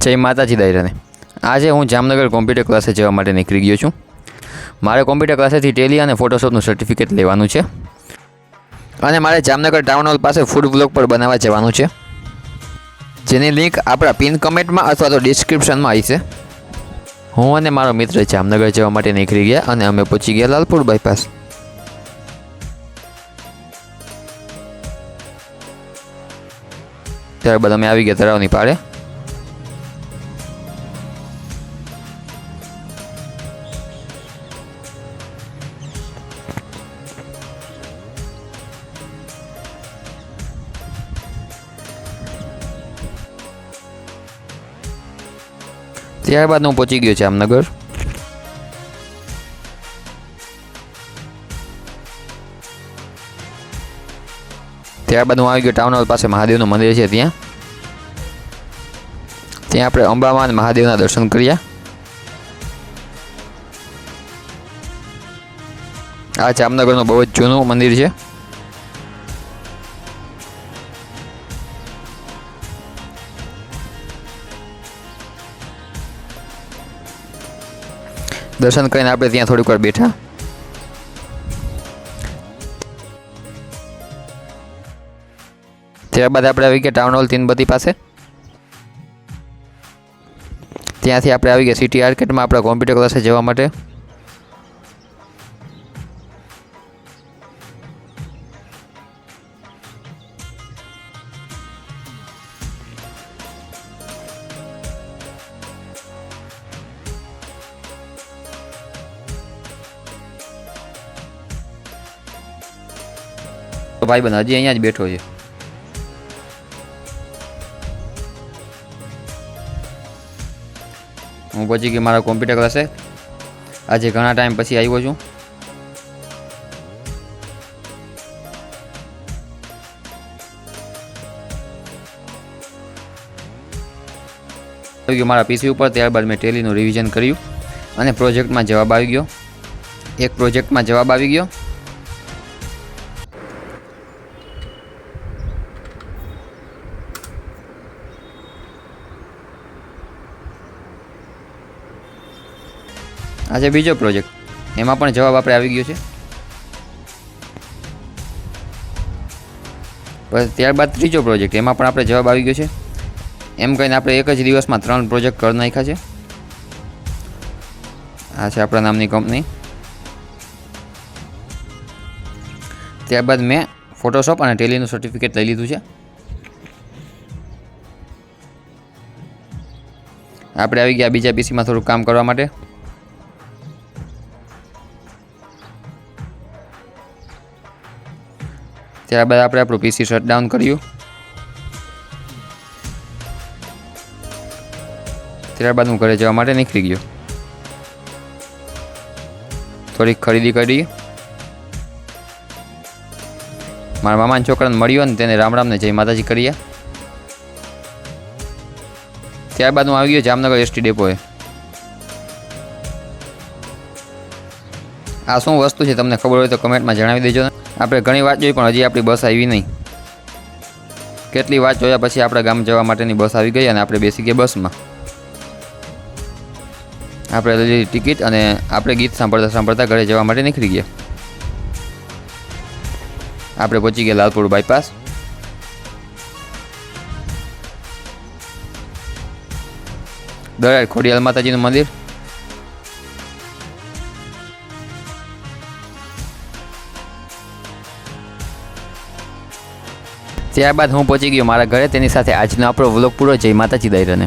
જય માતાજી દાયરાને। આજે હું જામનગર કોમ્પ્યુટર ક્લાસે જવા માટે નીકળી ગયો છું। મારે કોમ્પ્યુટર ક્લાસેથી ટેલી અને ફોટોશોપનું સર્ટિફિકેટ લેવાનું છે અને મારે જામનગર ટાઉન હોલ પાસે ફૂડ બ્લોગ પર બનાવવા જવાનું છે, જેની લિંક આપણા પિન કમેન્ટમાં અથવા તો ડિસ્ક્રિપ્શનમાં આવી છે। હું અને મારો મિત્ર જામનગર જવા માટે નીકળી ગયા અને અમે પહોંચી ગયા લાલપુર બાયપાસ। ત્યારબાદ અમે આવી ગયા તળાવની પાળે। ત્યારબાદ હું પહોંચી ગયો જામનગર। ત્યારબાદ હું આવી ગયો ટાઉન હોલ પાસે મહાદેવનું મંદિર છે ત્યાં આપણે અંબામાં અને મહાદેવના દર્શન કર્યા। આ જામનગરનું બહુ જ જૂનું મંદિર છે। દર્શન કરીને આપણે ત્યાં થોડીક વાર બેઠા। ત્યારબાદ આપણે આવી ગયા ટાઉન હોલ તીનબત્તી પાસે। ત્યાંથી આપણે આવી ગયા સિટી આર્કેટમાં આપણા કોમ્પ્યુટર ક્લાસે જવા માટે। તો ભાઈ બંધ હજી અહીંયા જ બેઠો છે। હું પહોંચી ગયો મારા કોમ્પ્યુટર ક્લાસે। આજે ઘણા ટાઈમ પછી આવ્યો છું। આવી ગયો મારા પીસી ઉપર। ત્યારબાદ મેં ટેલીનું રિવિઝન કર્યું અને પ્રોજેક્ટમાં જવાબ આવી ગયો। એક પ્રોજેક્ટમાં જવાબ આવી ગયો। આજે બીજો પ્રોજેક્ટ, એમાં પણ જવાબ આપણે આવી ગયો છે। ત્યારબાદ ત્રીજો પ્રોજેક્ટ, એમાં પણ આપણે જવાબ આવી ગયો છે। એમ કહીને આપણે એક જ દિવસમાં 3 પ્રોજેક્ટ કરી નાખ્યા છે। આ છે આપણા નામની કંપની। ત્યારબાદ મેં ફોટોશોપ અને ટેલીનું સર્ટિફિકેટ લઈ લીધું છે। આપણે આવી ગયા બીજા પીસીમાં થોડું કામ કરવા માટે। ત્યારબાદ આપણે આપણું પીસી શટડાઉન કર્યું। ત્યારબાદ હું ઘરે જવા માટે નીકળી ગયો। થોડીક ખરીદી કરી। મારા મામાના છોકરાને મળ્યો અને તેને રામ રામને જય માતાજી કર્યા। ત્યારબાદ હું આવી ગયો જામનગર એસટી ડેપોએ। આ શું વસ્તુ છે તમને ખબર હોય તો કમેન્ટમાં જણાવી દેજો। આપણે ઘણી વાત જોઈ પણ હજી આપણી બસ આવી નહીં। કેટલી વાત જોયા પછી આપણા ગામ જવા માટેની બસ આવી ગઈ અને આપણે બેસી ગયા બસમાં। આપણે લઈ લીધી ટિકિટ અને આપણે ગીત સાંભળતા સાંભળતા ઘરે જવા માટે નીકળી ગયા। આપણે પહોંચી ગયા લાલપુર બાયપાસ। દરાર ખોડિયાલ માતાજીનું મંદિર। ત્યારબાદ હું પહોંચી ગયો મારા ઘરે। તેની સાથે આજનો આપણો વ્લોગ પૂરો। જય માતાજી દાયરાને।